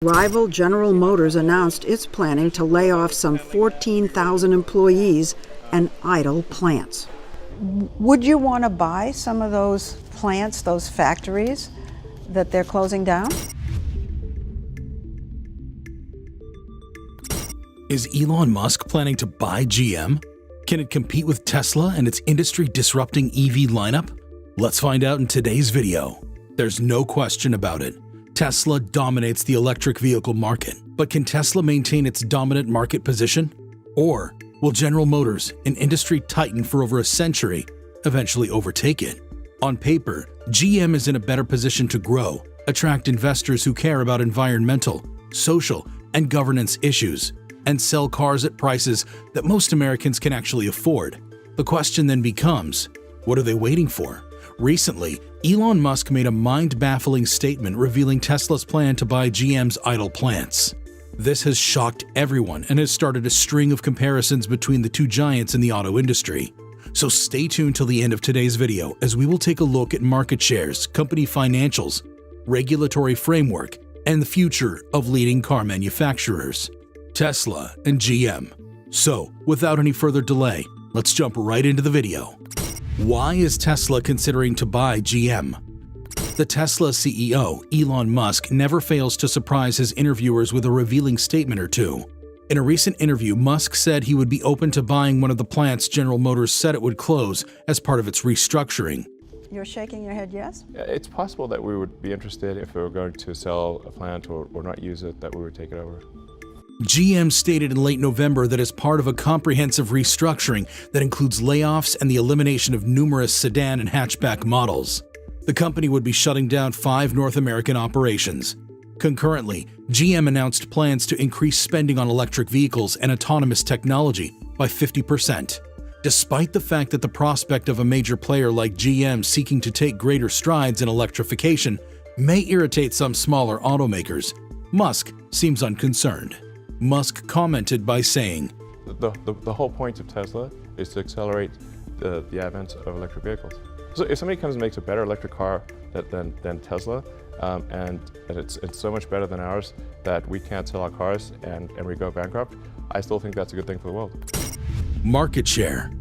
Rival General Motors announced it's planning to lay off some 14,000 employees and idle plants. Would you want to buy some of those plants, those factories that they're closing down? Is Elon Musk planning to buy GM? Can it compete with Tesla and its industry-disrupting EV lineup? Let's find out in today's video. There's no question about it. Tesla dominates the electric vehicle market, but can Tesla maintain its dominant market position? Or will General Motors, an industry titan for over a century, eventually overtake it? On paper, GM is in a better position to grow, attract investors who care about environmental, social, and governance issues, and sell cars at prices that most Americans can actually afford. The question then becomes, what are they waiting for? Recently, Elon Musk made a mind-baffling statement revealing Tesla's plan to buy GM's idle plants. This has shocked everyone and has started a string of comparisons between the two giants in the auto industry. So stay tuned till the end of today's video as we will take a look at market shares, company financials, regulatory framework, and the future of leading car manufacturers, Tesla and GM. So, without any further delay, let's jump right into the video. Why is Tesla considering to buy GM? The Tesla CEO, Elon Musk, never fails to surprise his interviewers with a revealing statement or two. In a recent interview, Musk said he would be open to buying one of the plants General Motors said it would close as part of its restructuring. You're shaking your head yes? It's possible that we would be interested if we were going to sell a plant or not use it, that we would take it over. GM stated in late November that as part of a comprehensive restructuring that includes layoffs and the elimination of numerous sedan and hatchback models, the company would be shutting down 5 North American operations. Concurrently, GM announced plans to increase spending on electric vehicles and autonomous technology by 50%. Despite the fact that the prospect of a major player like GM seeking to take greater strides in electrification may irritate some smaller automakers, Musk seems unconcerned. Musk commented by saying, The whole point of Tesla is to accelerate the advent of electric vehicles. So if somebody comes and makes a better electric car than Tesla, and it's so much better than ours that we can't sell our cars and we go bankrupt, I still think that's a good thing for the world. Market share.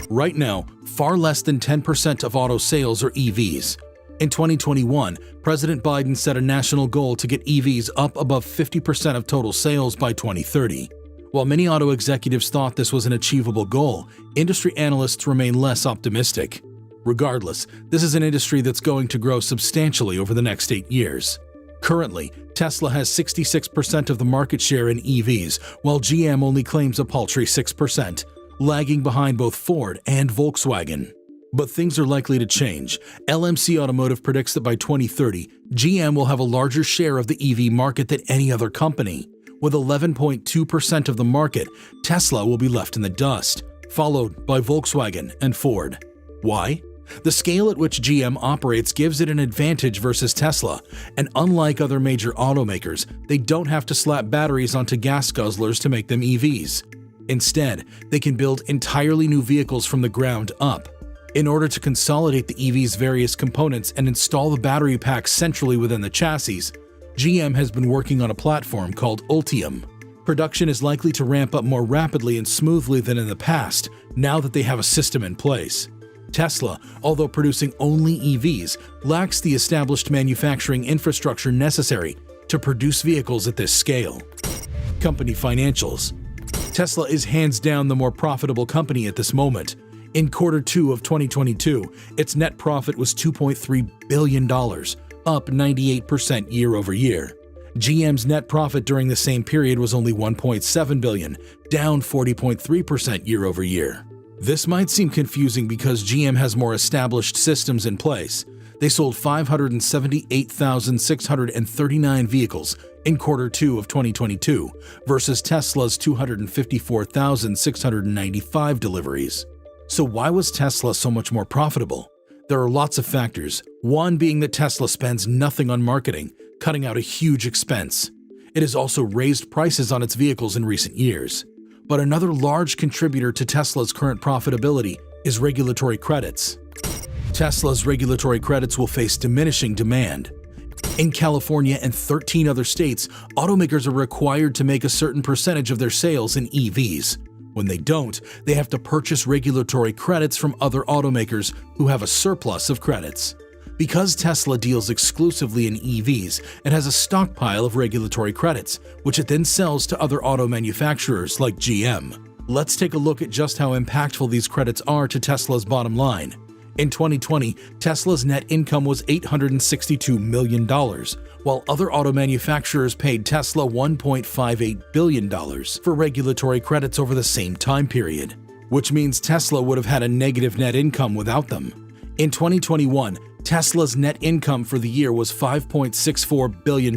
Right now, far less than 10% of auto sales are EVs. In 2021, President Biden set a national goal to get EVs up above 50% of total sales by 2030. While many auto executives thought this was an achievable goal, industry analysts remain less optimistic. Regardless, this is an industry that's going to grow substantially over the next 8 years. Currently, Tesla has 66% of the market share in EVs, while GM only claims a paltry 6%, lagging behind both Ford and Volkswagen. But things are likely to change. LMC Automotive predicts that by 2030, GM will have a larger share of the EV market than any other company. With 11.2% of the market, Tesla will be left in the dust, followed by Volkswagen and Ford. Why? The scale at which GM operates gives it an advantage versus Tesla, and unlike other major automakers, they don't have to slap batteries onto gas guzzlers to make them EVs. Instead, they can build entirely new vehicles from the ground up. In order to consolidate the EV's various components and install the battery packs centrally within the chassis, GM has been working on a platform called Ultium. Production is likely to ramp up more rapidly and smoothly than in the past, now that they have a system in place. Tesla, although producing only EVs, lacks the established manufacturing infrastructure necessary to produce vehicles at this scale. Company financials. Tesla is hands down the more profitable company at this moment. In Q2 of 2022, its net profit was $2.3 billion, up 98% year over year. GM's net profit during the same period was only $1.7 billion, down 40.3% year over year. This might seem confusing because GM has more established systems in place. They sold 578,639 vehicles in Q2 of 2022 versus Tesla's 254,695 deliveries. So why was Tesla so much more profitable? There are lots of factors, one being that Tesla spends nothing on marketing, cutting out a huge expense. It has also raised prices on its vehicles in recent years. But another large contributor to Tesla's current profitability is regulatory credits. Tesla's regulatory credits will face diminishing demand. In California and 13 other states, automakers are required to make a certain percentage of their sales in EVs. When they don't, they have to purchase regulatory credits from other automakers who have a surplus of credits. Because Tesla deals exclusively in EVs, it has a stockpile of regulatory credits, which it then sells to other auto manufacturers like GM. Let's take a look at just how impactful these credits are to Tesla's bottom line. In 2020, Tesla's net income was $862 million, while other auto manufacturers paid Tesla $1.58 billion for regulatory credits over the same time period, which means Tesla would have had a negative net income without them. In 2021, Tesla's net income for the year was $5.64 billion,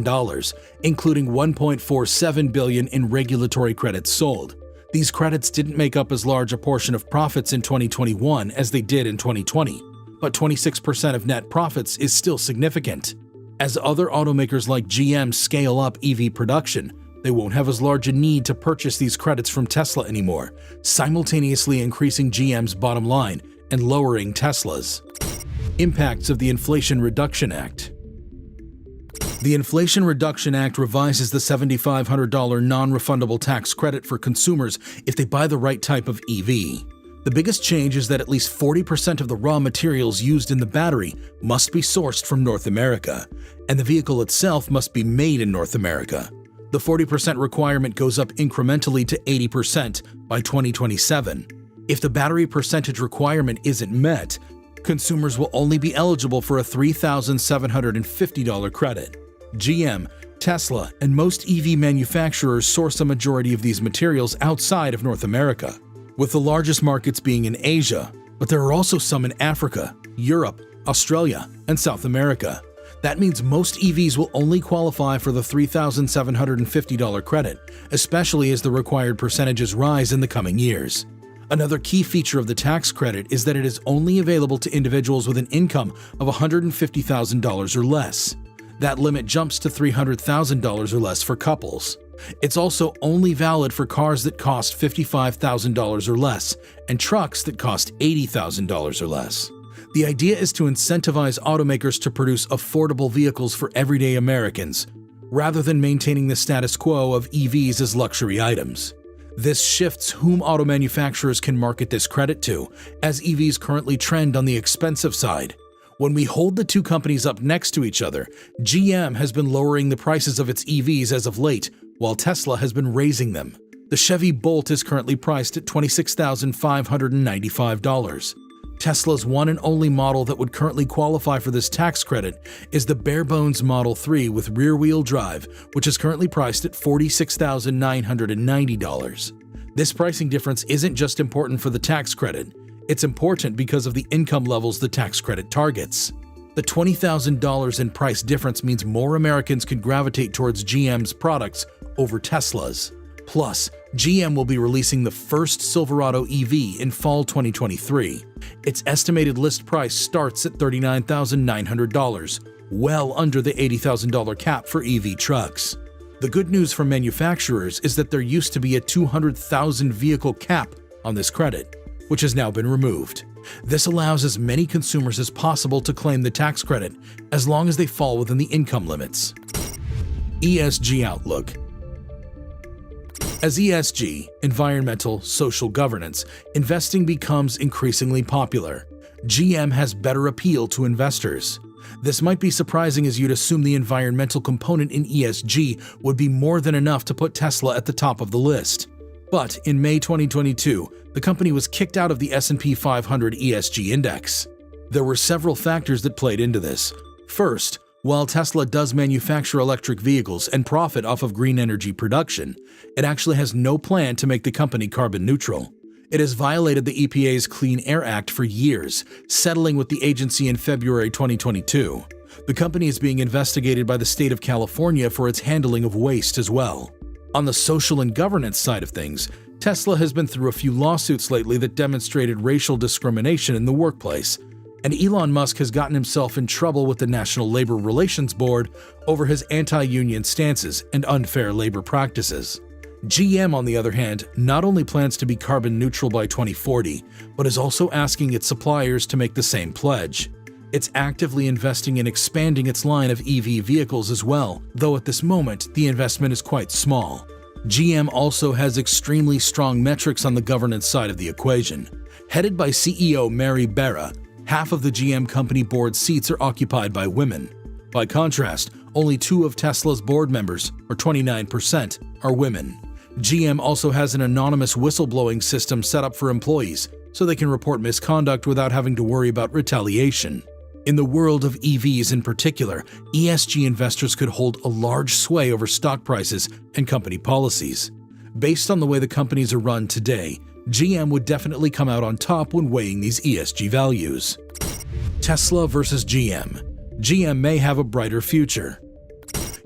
including $1.47 billion in regulatory credits sold. These credits didn't make up as large a portion of profits in 2021 as they did in 2020, but 26% of net profits is still significant. As other automakers like GM scale up EV production, they won't have as large a need to purchase these credits from Tesla anymore, simultaneously increasing GM's bottom line and lowering Tesla's. Impacts of the Inflation Reduction Act. The Inflation Reduction Act revises the $7,500 non-refundable tax credit for consumers if they buy the right type of EV. The biggest change is that at least 40% of the raw materials used in the battery must be sourced from North America, and the vehicle itself must be made in North America. The 40% requirement goes up incrementally to 80% by 2027. If the battery percentage requirement isn't met, consumers will only be eligible for a $3,750 credit. GM, Tesla, and most EV manufacturers source a majority of these materials outside of North America, with the largest markets being in Asia, but there are also some in Africa, Europe, Australia, and South America. That means most EVs will only qualify for the $3,750 credit, especially as the required percentages rise in the coming years. Another key feature of the tax credit is that it is only available to individuals with an income of $150,000 or less. That limit jumps to $300,000 or less for couples. It's also only valid for cars that cost $55,000 or less and trucks that cost $80,000 or less. The idea is to incentivize automakers to produce affordable vehicles for everyday Americans, rather than maintaining the status quo of EVs as luxury items. This shifts whom auto manufacturers can market this credit to, as EVs currently trend on the expensive side. When we hold the two companies up next to each other, GM has been lowering the prices of its EVs as of late, while Tesla has been raising them. The Chevy Bolt is currently priced at $26,595. Tesla's one and only model that would currently qualify for this tax credit is the bare-bones Model 3 with rear-wheel drive, which is currently priced at $46,990. This pricing difference isn't just important for the tax credit. It's important because of the income levels the tax credit targets. The $20,000 in price difference means more Americans can gravitate towards GM's products over Tesla's. Plus, GM will be releasing the first Silverado EV in fall 2023. Its estimated list price starts at $39,900, well under the $80,000 cap for EV trucks. The good news for manufacturers is that there used to be a 200,000 vehicle cap on this credit, which has now been removed. This allows as many consumers as possible to claim the tax credit, as long as they fall within the income limits. ESG Outlook. As ESG, environmental, social governance, investing becomes increasingly popular. GM has better appeal to investors. This might be surprising, as you'd assume the environmental component in ESG would be more than enough to put Tesla at the top of the list. But in May 2022, the company was kicked out of the S&P 500 ESG index. There were several factors that played into this. First, while Tesla does manufacture electric vehicles and profit off of green energy production, it actually has no plan to make the company carbon neutral. It has violated the EPA's Clean Air Act for years, settling with the agency in February 2022. The company is being investigated by the state of California for its handling of waste as well. On the social and governance side of things, Tesla has been through a few lawsuits lately that demonstrated racial discrimination in the workplace, and Elon Musk has gotten himself in trouble with the National Labor Relations Board over his anti-union stances and unfair labor practices. GM, on the other hand, not only plans to be carbon neutral by 2040, but is also asking its suppliers to make the same pledge. It's actively investing in expanding its line of EV vehicles as well, though at this moment the investment is quite small. GM also has extremely strong metrics on the governance side of the equation. Headed by CEO Mary Barra, half of the GM company board seats are occupied by women. By contrast, only 2 of Tesla's board members, or 29%, are women. GM also has an anonymous whistleblowing system set up for employees, so they can report misconduct without having to worry about retaliation. In the world of EVs in particular, ESG investors could hold a large sway over stock prices and company policies. Based on the way the companies are run today, GM would definitely come out on top when weighing these ESG values. Tesla versus GM. GM may have a brighter future.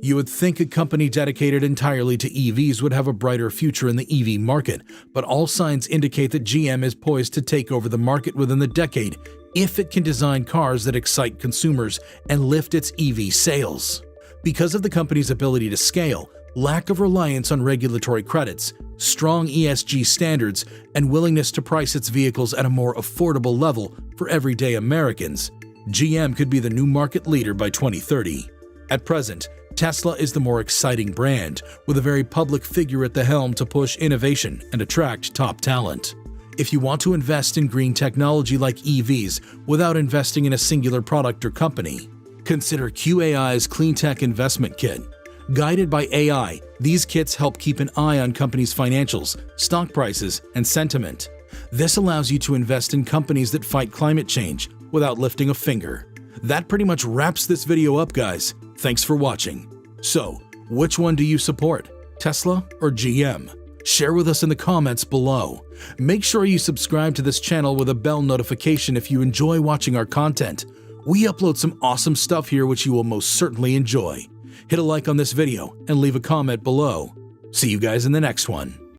You would think a company dedicated entirely to EVs would have a brighter future in the EV market, but all signs indicate that GM is poised to take over the market within the decade if it can design cars that excite consumers and lift its EV sales. Because of the company's ability to scale, lack of reliance on regulatory credits, strong ESG standards, and willingness to price its vehicles at a more affordable level for everyday Americans, GM could be the new market leader by 2030. At present, Tesla is the more exciting brand, with a very public figure at the helm to push innovation and attract top talent. If you want to invest in green technology like EVs without investing in a singular product or company, consider QAI's Clean Tech Investment Kit. Guided by AI, these kits help keep an eye on companies' financials, stock prices, and sentiment. This allows you to invest in companies that fight climate change without lifting a finger. That pretty much wraps this video up, guys. Thanks for watching. So, which one do you support, Tesla or GM? Share with us in the comments below. Make sure you subscribe to this channel with a bell notification if you enjoy watching our content. We upload some awesome stuff here which you will most certainly enjoy. Hit a like on this video and leave a comment below. See you guys in the next one.